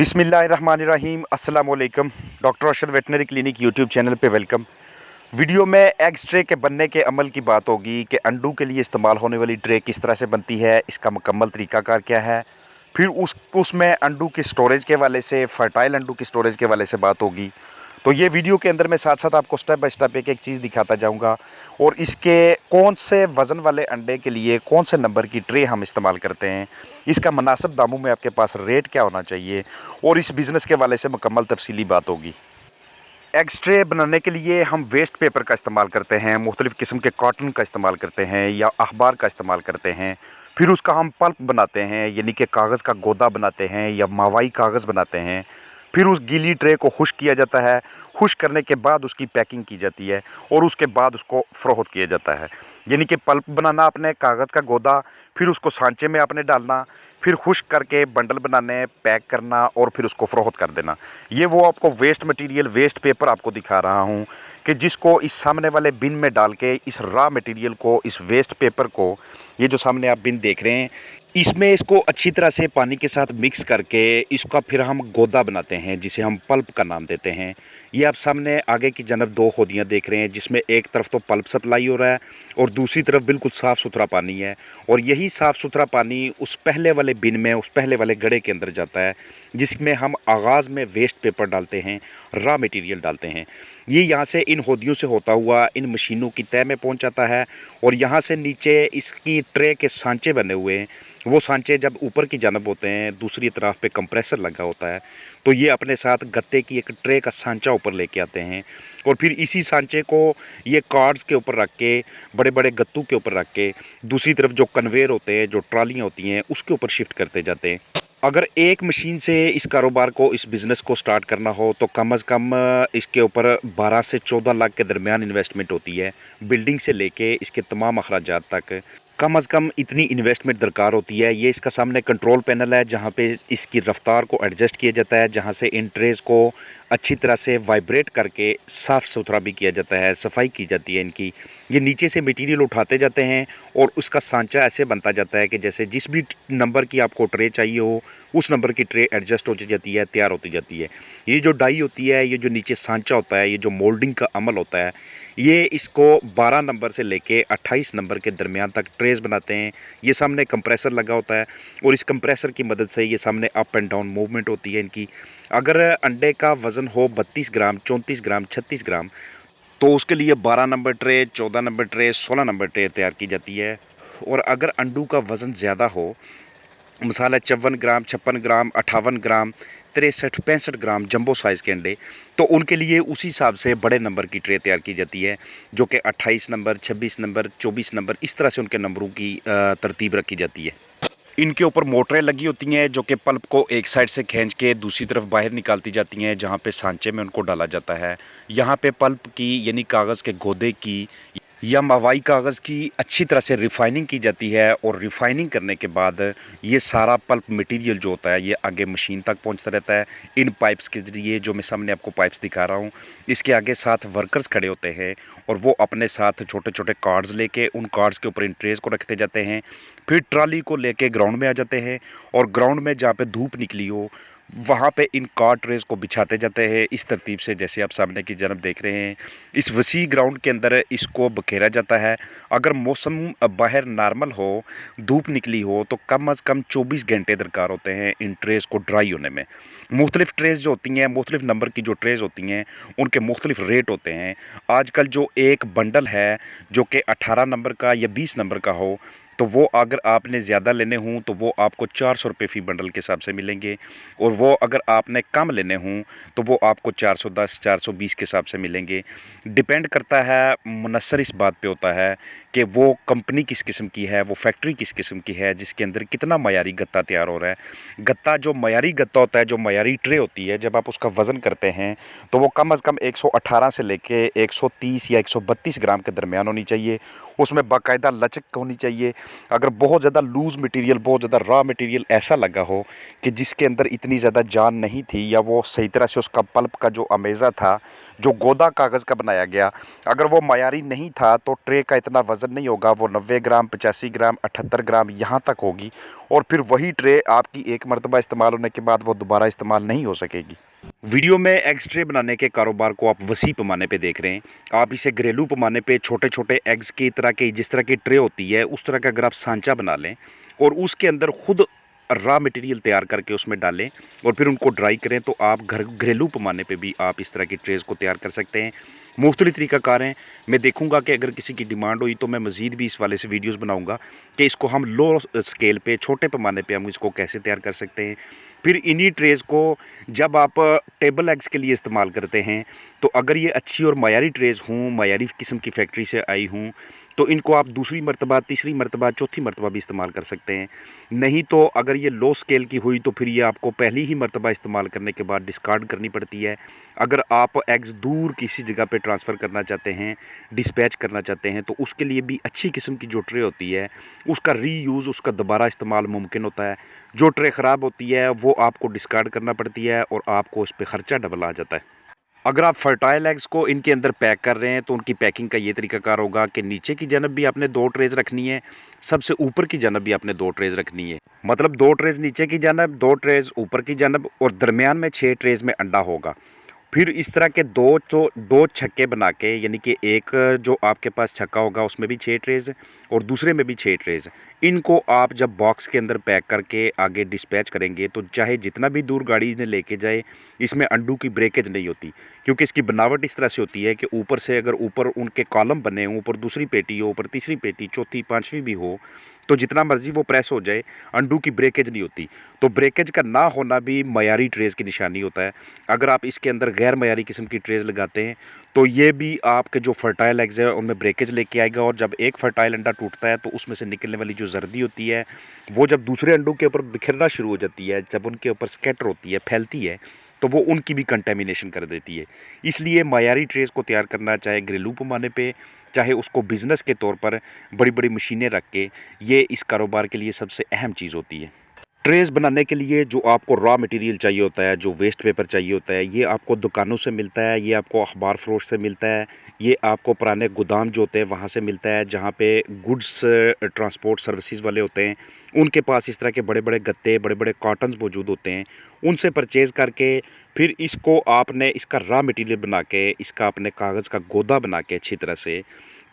बिस्मिल्लाहिर्रहमानिर्रहीम अस्सलाम वालेकुम। Doctor Arshad veterinary clinic YouTube channel पे वेलकम। वीडियो में एग्स ट्रे के बनने के अमल की बात होगी कि अंडू के लिए इस्तेमाल होने वाली ट्रे किस तरह से बनती है, इसका मुकम्मल तरीकाकार क्या है। फिर उसमें अंडू की स्टोरेज के वाले से, फर्टाइल अंडू की स्टोरेज के वाले से बात होगी। तो ये वीडियो के अंदर मैं साथ साथ आपको स्टेप बाय स्टेप एक एक चीज़ दिखाता जाऊंगा और इसके कौन से वज़न वाले अंडे के लिए कौन से नंबर की ट्रे हम इस्तेमाल करते हैं, इसका मुनासिब दामों में आपके पास रेट क्या होना चाहिए और इस बिज़नेस के वाले से मुकम्मल तफसीली बात होगी। एग्स ट्रे बनाने के लिए हम वेस्ट पेपर का इस्तेमाल करते हैं, मुख्तलिफ़ किस्म के कॉटन का इस्तेमाल करते हैं या अखबार का इस्तेमाल करते हैं। फिर उसका हम पल्प बनाते हैं, यानी कि कागज़ का गोदा बनाते हैं या मावाई कागज़ बनाते हैं। फिर उस गीली ट्रे को खुश्क किया जाता है, खुश्क करने के बाद उसकी पैकिंग की जाती है और उसके बाद उसको फ़रोख्त किया जाता है। यानी कि पल्प बनाना आपने, कागज़ का गोदा, फिर उसको सांचे में आपने डालना, फिर खुश्क करके बंडल बनाने, पैक करना और फिर उसको फ़रोख्त कर देना। ये वो आपको वेस्ट मटेरियल, वेस्ट पेपर आपको दिखा रहा हूँ कि जिसको इस सामने वाले बिन में डाल के इस रॉ मटेरियल को, इस वेस्ट पेपर को, ये जो सामने आप बिन देख रहे हैं, इसमें इसको अच्छी तरह से पानी के साथ मिक्स करके इसका फिर हम गोदा बनाते हैं, जिसे हम पल्प का नाम देते हैं। ये आप सामने आगे की जानब दो होदियाँ देख रहे हैं, जिसमें एक तरफ तो पल्प सप्लाई हो रहा है और दूसरी तरफ बिल्कुल साफ़ सुथरा पानी है। और यही साफ़ सुथरा पानी उस पहले वाले बिन में, उस पहले वाले गड्ढे के अंदर जाता है, जिसमें हम आगाज़ में वेस्ट पेपर डालते हैं, रॉ मटेरियल डालते हैं। ये यहाँ से इन होदियों से होता हुआ इन मशीनों की तह में पहुँच जाता है और यहाँ से नीचे इसकी ट्रे के सांचे बने हुए हैं। वो सांचे जब ऊपर की जानब होते हैं, दूसरी तरफ पे कंप्रेसर लगा होता है, तो ये अपने साथ गत्ते की एक ट्रे का सांचा ऊपर लेके आते हैं और फिर इसी सांचे को ये कार्ड्स के ऊपर रख के, बड़े बड़े गत्तों के ऊपर रख के, दूसरी तरफ जो कन्वेयर होते हैं, जो ट्रालियाँ होती हैं, उसके ऊपर शिफ्ट करते जाते हैं। अगर एक मशीन से इस कारोबार को, इस बिज़नेस को स्टार्ट करना हो तो कम अज़ कम इसके ऊपर 12 से 14 लाख के दरमियान इन्वेस्टमेंट होती है। बिल्डिंग से लेके इसके तमाम अखराजात तक कम अज़ कम इतनी इन्वेस्टमेंट दरकार होती है। ये इसका सामने कंट्रोल पैनल है, जहाँ पे इसकी रफ्तार को एडजस्ट किया जाता है, जहाँ से इन ट्रेज़ को अच्छी तरह से वाइब्रेट करके साफ़ सुथरा भी किया जाता है, सफाई की जाती है इनकी। ये नीचे से मटेरियल उठाते जाते हैं और उसका सांचा ऐसे बनता जाता है कि जैसे जिस भी नंबर की आपको ट्रे चाहिए हो, उस नंबर की ट्रे एडजस्ट हो जाती है, तैयार होती जाती है। ये जो डाई होती है, ये जो नीचे सांचा होता है, ये जो मोल्डिंग का अमल होता है, ये इसको 12 नंबर से लेके 28 नंबर के दरमियान तक ट्रेस बनाते हैं। ये सामने कंप्रेसर लगा होता है और इस कंप्रेसर की मदद से ये सामने अप एंड डाउन मूवमेंट होती है इनकी। अगर अंडे का वज़न हो 32 ग्राम, 34 ग्राम, 36 ग्राम, तो उसके लिए 12 number tray, 14 number tray, 16 number tray तैयार की जाती है। और अगर अंडू का वज़न ज़्यादा हो, मिसाल है 54 ग्राम, 56 ग्राम, 58 ग्राम, 63-65 ग्राम जंबो साइज़ के अंडे, तो उनके लिए उसी हिसाब से बड़े नंबर की ट्रे तैयार की जाती है, जो कि 28 नंबर, 26 नंबर, 24 नंबर, इस तरह से उनके नंबरों की तरतीब रखी जाती है। इनके ऊपर मोटरें लगी होती हैं जो कि पल्प को एक साइड से खींच के दूसरी तरफ बाहर निकालती जाती हैं, जहाँ पे सांचे में उनको डाला जाता है। यहाँ पे पल्प की, यानी कागज़ के गोदे की या मवाई कागज़ की अच्छी तरह से रिफ़ाइनिंग की जाती है और रिफ़ाइनिंग करने के बाद ये सारा पल्प मटेरियल जो होता है, ये आगे मशीन तक पहुंचता रहता है इन पाइप्स के ज़रिए, जो मैं सामने आपको पाइप्स दिखा रहा हूँ। इसके आगे 7 वर्कर्स खड़े होते हैं और वो अपने साथ छोटे छोटे कार्ड्स लेके उन कार्ड्स के ऊपर इन ट्रेस को रखते जाते हैं। फिर ट्राली को लेके ग्राउंड में आ जाते हैं और ग्राउंड में जहाँ पे धूप निकली हो, वहाँ पे इन कार्ड ट्रेस को बिछाते जाते हैं इस तरतीब से, जैसे आप सामने की जानब देख रहे हैं। इस वसी ग्राउंड के अंदर इसको बखेरा जाता है। अगर मौसम बाहर नॉर्मल हो, धूप निकली हो, तो कम अज़ कम 24 घंटे दरकार होते हैं इन ट्रेस को ड्राई होने में। मुख्तलिफ़ ट्रेस जो होती हैं, मुख्तलिफ़ नंबर की जो ट्रेस होती हैं, उनके मुख्तलिफ़ रेट होते हैं। आजकल जो एक बंडल है जो कि 18 नंबर का या 20 नंबर का हो, तो वो अगर आपने ज़्यादा लेने हों तो वो आपको 400 रुपये फ़ी बंडल के हिसाब से मिलेंगे, और वो अगर आपने कम लेने हों तो वो आपको 410, 420 के हिसाब से मिलेंगे। डिपेंड करता है, मुनस्सर इस बात पे होता है कि वो कंपनी किस किस्म की है, वो फैक्ट्री किस किस्म की है, जिसके अंदर कितना मयारी गत्ता तैयार हो रहा है। गत्ता जो मयारी गत्ता होता है, जो मयारी ट्रे होती है, जब आप उसका वज़न करते हैं तो वो कम अज़ कम 118 से लेके 130 या 132 ग्राम के दरमियान होनी चाहिए। उसमें बाकायदा लचक होनी चाहिए। अगर बहुत ज़्यादा लूज़ मटेरियल, बहुत ज़्यादा रॉ मटेरियल ऐसा लगा हो कि जिसके अंदर इतनी ज़्यादा जान नहीं थी, या वो सही तरह से उसका पल्प का जो अमेज़ा था जो गोदा कागज़ का बनाया गया, अगर वो मयारी नहीं था तो ट्रे का इतना वज़न नहीं होगा, वो 90 ग्राम, 85 ग्राम, 78 ग्राम यहाँ तक होगी, और फिर वही ट्रे आपकी एक मरतबा इस्तेमाल होने के बाद वो दोबारा इस्तेमाल नहीं हो सकेगी। वीडियो में एग्स ट्रे बनाने के कारोबार को आप वसी पैमाने पे देख रहे हैं। आप इसे घरेलू पैमाने पे छोटे छोटे एग्स की तरह की, जिस तरह की ट्रे होती है उस तरह का अगर आप सांचा बना लें और उसके अंदर खुद रॉ मटेरियल तैयार करके उसमें डालें और फिर उनको ड्राई करें, तो आप घरेलू पैमाने पे भी आप इस तरह की ट्रेज़ को तैयार कर सकते हैं। मुख्तलिफ तरीक़ाकार हैं। मैं देखूंगा कि अगर किसी की डिमांड हुई तो मैं मज़ीद भी इस वाले से वीडियोस बनाऊंगा कि इसको हम लो स्केल पे, छोटे पैमाने पे हम इसको कैसे तैयार कर सकते हैं। फिर इन्हीं ट्रेज़ को जब आप टेबल एग्स के लिए इस्तेमाल करते हैं, तो अगर ये अच्छी और मयारी ट्रेज़ हों, मयारी किस्म की फैक्ट्री से आई हों, तो इनको आप दूसरी मरतबा, तीसरी मरतबा, चौथी मरतबा भी इस्तेमाल कर सकते हैं। नहीं तो अगर ये लो स्केल की हुई तो फिर ये आपको पहली ही मरतबा इस्तेमाल करने के बाद डिस्कार्ड करनी पड़ती है। अगर आप एग्स दूर किसी जगह पे ट्रांसफ़र करना चाहते हैं, डिस्पैच करना चाहते हैं, तो उसके लिए भी अच्छी किस्म की जो ट्रे होती है उसका रीयूज़, उसका दोबारा इस्तेमाल मुमकिन होता है। जो ट्रे ख़राब होती है वो आपको डिस्कार्ड करना पड़ती है और आपको उस पे ख़र्चा डबल आ जाता है। अगर आप फर्टाइल एग्स को इनके अंदर पैक कर रहे हैं तो उनकी पैकिंग का ये तरीकाकार होगा कि नीचे की जानब भी आपने 2 ट्रेज़ रखनी है, सबसे ऊपर की जानब भी आपने 2 ट्रेज़ रखनी है। मतलब 2 ट्रेज़ नीचे की जानब, 2 ट्रेज़ ऊपर की जानब, और दरमियान में 6 ट्रेज़ में अंडा होगा। फिर इस तरह के दो छक्के बना के, यानी कि एक जो आपके पास छक्का होगा उसमें भी 6 ट्रेज़ और दूसरे में भी 6 ट्रेज़। इनको आप जब बॉक्स के अंदर पैक करके आगे डिस्पैच करेंगे तो चाहे जितना भी दूर गाड़ी इन्हें लेके जाए, इसमें अंडों की ब्रेकेज नहीं होती, क्योंकि इसकी बनावट इस तरह से होती है कि ऊपर से अगर ऊपर उनके कॉलम बने हों, ऊपर दूसरी पेटी हो, ऊपर तीसरी पेटी, चौथी, पाँचवीं भी हो, तो जितना मर्जी वो प्रेस हो जाए, अंडों की ब्रेकेज नहीं होती। तो ब्रेकेज का ना होना भी मयारी ट्रेज़ की निशानी होता है। अगर आप इसके अंदर गैर मयारी किस्म की ट्रेज़ लगाते हैं तो ये भी आपके जो फर्टाइल एग्स है उनमें ब्रेकेज लेके आएगा, और जब एक फर्टाइल अंडा टूटता है तो उसमें से निकलने वाली जो जर्दी होती है वो जब दूसरे अंडों के ऊपर बिखरना शुरू हो जाती है, जब उनके ऊपर स्कैटर होती है, फैलती है, तो वो उनकी भी कंटेमिनेशन कर देती है। इसलिए मयारी ट्रेज़ को तैयार करना, चाहे घरेलू पैमाने पे, चाहे उसको बिज़नेस के तौर पर बड़ी बड़ी मशीनें रख के, ये इस कारोबार के लिए सबसे अहम चीज़ होती है। ट्रेस बनाने के लिए जो आपको रॉ मटेरियल चाहिए होता है, जो वेस्ट पेपर चाहिए होता है, ये आपको दुकानों से मिलता है, ये आपको अखबार फरोश से मिलता है, ये आपको पुराने गोदाम जो होते हैं वहाँ से मिलता है, जहाँ पे गुड्स ट्रांसपोर्ट सर्विसेज वाले होते हैं, उनके पास इस तरह के बड़े बड़े गत्ते, बड़े बड़े कॉटन्स मौजूद होते हैं। उनसे परचेज़ करके फिर इसको आपने, इसका रॉ मटेरियल बना के, इसका आपने कागज़ का गोदा बना के अच्छी तरह से,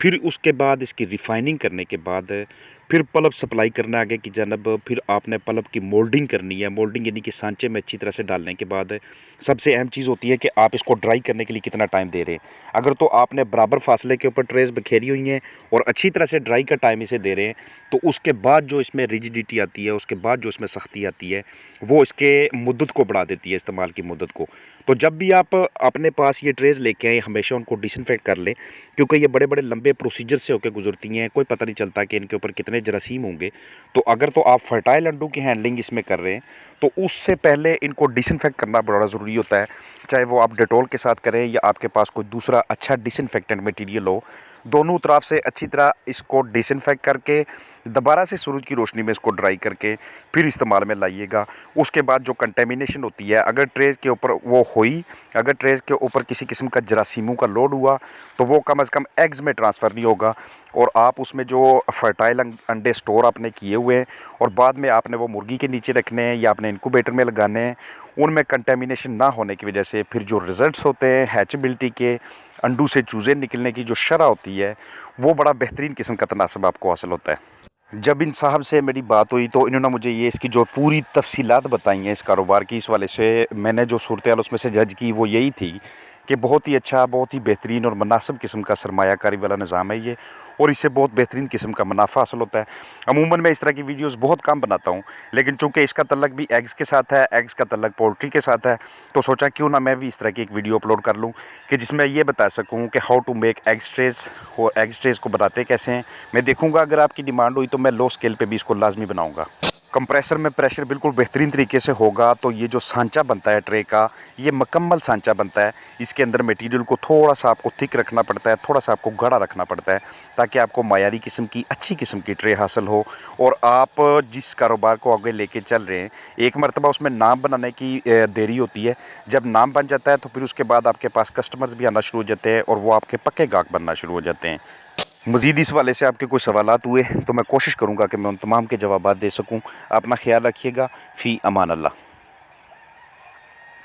फिर उसके बाद इसकी रिफ़ाइनिंग करने के बाद फिर पल्प सप्लाई करना आगे की जानब। फिर आपने पल्प की मोल्डिंग करनी है। मोल्डिंग यानी कि सांचे में अच्छी तरह से डालने के बाद सबसे अहम चीज़ होती है कि आप इसको ड्राई करने के लिए कितना टाइम दे रहे हैं। अगर तो आपने बराबर फासले के ऊपर ट्रेस बिखेरी हुई हैं और अच्छी तरह से ड्राई का टाइम इसे दे रहे हैं, तो उसके बाद जो इसमें रिजिडिटी आती है, उसके बाद जो इसमें सख्ती आती है, वो इसके मुद्दत को बढ़ा देती है, इस्तेमाल की मुद्दत को। तो जब भी आप अपने पास ये ट्रेस लेके आए, हमेशा उनको डिसइंफेक्ट कर लें, क्योंकि ये बड़े बड़े लंबे प्रोसीजर से होकर गुजरती हैं, कोई पता नहीं चलता कि इनके ऊपर कितने जरासीम होंगे। तो अगर तो आप फर्टाइल अंडों की हैंडलिंग इसमें कर रहे हैं तो उससे पहले इनको डिसइंफेक्ट करना बड़ा ज़रूरी होता है, चाहे वो आप डेटॉल के साथ करें या आपके पास कोई दूसरा अच्छा डिसइंफेक्टेंट मटेरियल हो। दोनों तरफ से अच्छी तरह इसको डिसइंफेक्ट करके दोबारा से सूरज की रोशनी में इसको ड्राई करके फिर इस्तेमाल में लाइएगा। उसके बाद जो कंटेमिनेशन होती है, अगर ट्रेस के ऊपर वो हुई, अगर ट्रेस के ऊपर किसी किस्म का जरासीमों का लोड हुआ, तो वो कम से कम एग्स में ट्रांसफ़र नहीं होगा, और आप उसमें जो फर्टाइल अंडे स्टोर आपने किए हुए हैं और बाद में आपने वो मुर्गी के नीचे रखने हैं या अपने इनक्यूबेटर में लगाने हैं, उनमें कंटेमिनेशन ना होने की वजह से फिर जो रिज़ल्ट्स होते हैं हैचेबिलिटी के, अंडों से चूज़े निकलने की जो शरह होती है, वो बड़ा बेहतरीन किस्म का तनासब आपको हासिल होता है। जब इन साहब से मेरी बात हुई तो इन्होंने मुझे ये इसकी जो पूरी तफसीलात बताई हैं इस कारोबार की, इस वाले से मैंने जो सूरत-ए-हाल उसमें से जज की वो यही थी कि बहुत ही अच्छा, बहुत ही बेहतरीन और मुनासिब किस्म का सरमायाकारी वाला निज़ाम है ये, और इससे बहुत बेहतरीन किस्म का मुनाफ़ा हासिल होता है। अमूमन मैं इस तरह की वीडियोज़ बहुत कम बनाता हूँ, लेकिन चूँकि इसका तल्लक भी एग्स के साथ है, एग्स का तल्लक पोल्ट्री के साथ है, तो सोचा क्यों ना मैं भी इस तरह की एक वीडियो अपलोड कर लूँ कि जिसमें ये बता सकूँ कि how to make eggs trace, eggs trace को बनाते कैसे हैं। मैं देखूँगा अगर आपकी डिमांड हुई तो मैं लो स्केल पे भी इसको लाजमी बनाऊँगा। कंप्रेसर में प्रेशर बिल्कुल बेहतरीन तरीके से होगा तो ये जो सांचा बनता है ट्रे का, ये मुकम्मल सांचा बनता है। इसके अंदर मटेरियल को थोड़ा-सा आपको थिक रखना पड़ता है, थोड़ा-सा आपको गाढ़ा रखना पड़ता है, ताकि आपको मायारी किस्म की, अच्छी किस्म की ट्रे हासिल हो और आप जिस कारोबार को आगे लेके चल रहे हैं, एक मर्तबा उसमें नाम बनाने की देरी होती है। जब नाम बन जाता है तो फिर उसके बाद आपके पास कस्टमर्स भी आना शुरू हो जाते हैं और वो आपके पक्के गाहक बनना शुरू हो जाते हैं। मज़ीद इस हवाले से आपके कोई सवालात हुए तो मैं कोशिश करूँगा कि मैं उन तमाम के जवाबात दे सकूँ। अपना ख़्याल रखिएगा। फ़ी अमान अल्लाह।